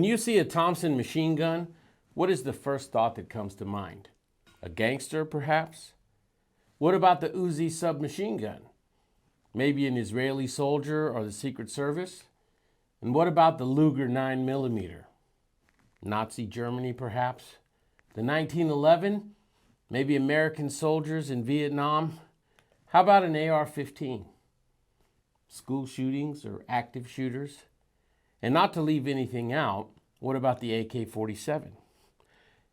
When you see a Thompson machine gun, what is the first thought that comes to mind? A gangster, perhaps? What about the Uzi submachine gun? Maybe an Israeli soldier or the Secret Service? And what about the Luger 9mm? Nazi Germany, perhaps? The 1911? Maybe American soldiers in Vietnam? How about an AR-15? School shootings or active shooters? And not to leave anything out, what about the AK-47?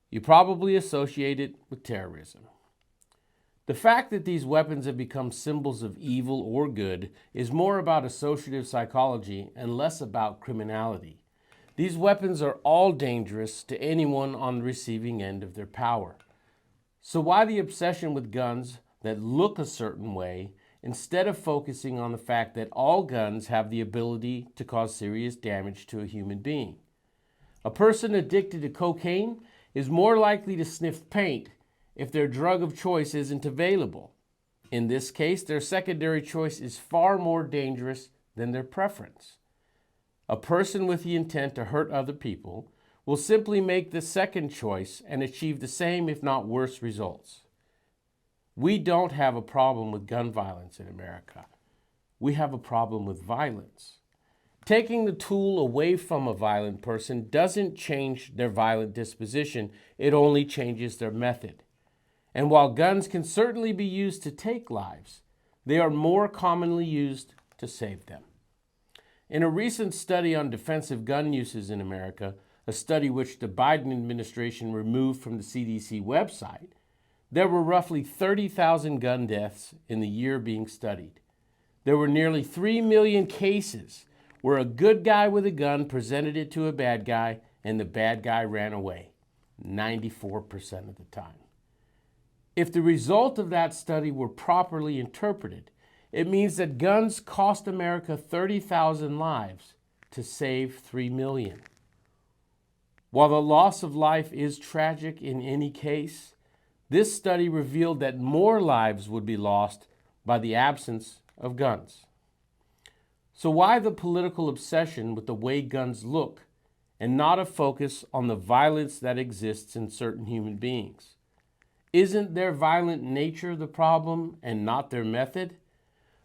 You probably associate it with terrorism. The fact that these weapons have become symbols of evil or good is more about associative psychology and less about criminality. These weapons are all dangerous to anyone on the receiving end of their power. So why the obsession with guns that look a certain way instead of focusing on the fact that all guns have the ability to cause serious damage to a human being? A person addicted to cocaine is more likely to sniff paint if their drug of choice isn't available. In this case, their secondary choice is far more dangerous than their preference. A person with the intent to hurt other people will simply make the second choice and achieve the same, if not worse, results. We don't have a problem with gun violence in America. We have a problem with violence. Taking the tool away from a violent person doesn't change their violent disposition, it only changes their method. And while guns can certainly be used to take lives, they are more commonly used to save them. In a recent study on defensive gun uses in America, a study which the Biden administration removed from the CDC website, there were roughly 30,000 gun deaths in the year being studied. There were nearly 3 million cases where a good guy with a gun presented it to a bad guy and the bad guy ran away, 94% of the time. If the result of that study were properly interpreted, it means that guns cost America 30,000 lives to save 3 million. While the loss of life is tragic in any case, this study revealed that more lives would be lost by the absence of guns. So why the political obsession with the way guns look and not a focus on the violence that exists in certain human beings? Isn't their violent nature the problem and not their method?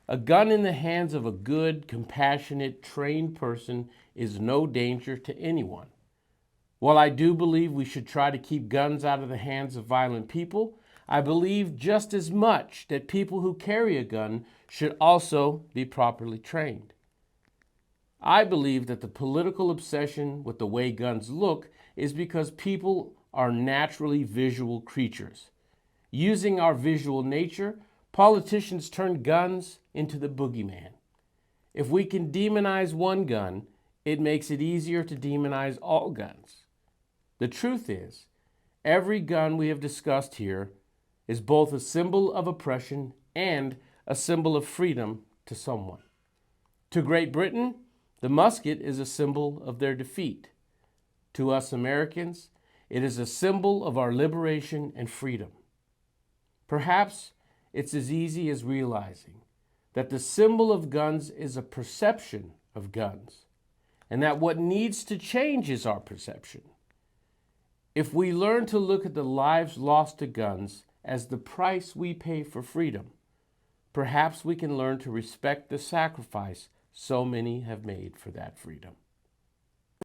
A gun in the hands of a good, compassionate, trained person is no danger to anyone. While I do believe we should try to keep guns out of the hands of violent people, I believe just as much that people who carry a gun should also be properly trained. I believe that the political obsession with the way guns look is because people are naturally visual creatures. Using our visual nature, politicians turn guns into the boogeyman. If we can demonize one gun, it makes it easier to demonize all guns. The truth is, every gun we have discussed here is both a symbol of oppression and a symbol of freedom to someone. To Great Britain, the musket is a symbol of their defeat. To us Americans, it is a symbol of our liberation and freedom. Perhaps it's as easy as realizing that the symbol of guns is a perception of guns, and that what needs to change is our perception. If we learn to look at the lives lost to guns as the price we pay for freedom, perhaps we can learn to respect the sacrifice so many have made for that freedom.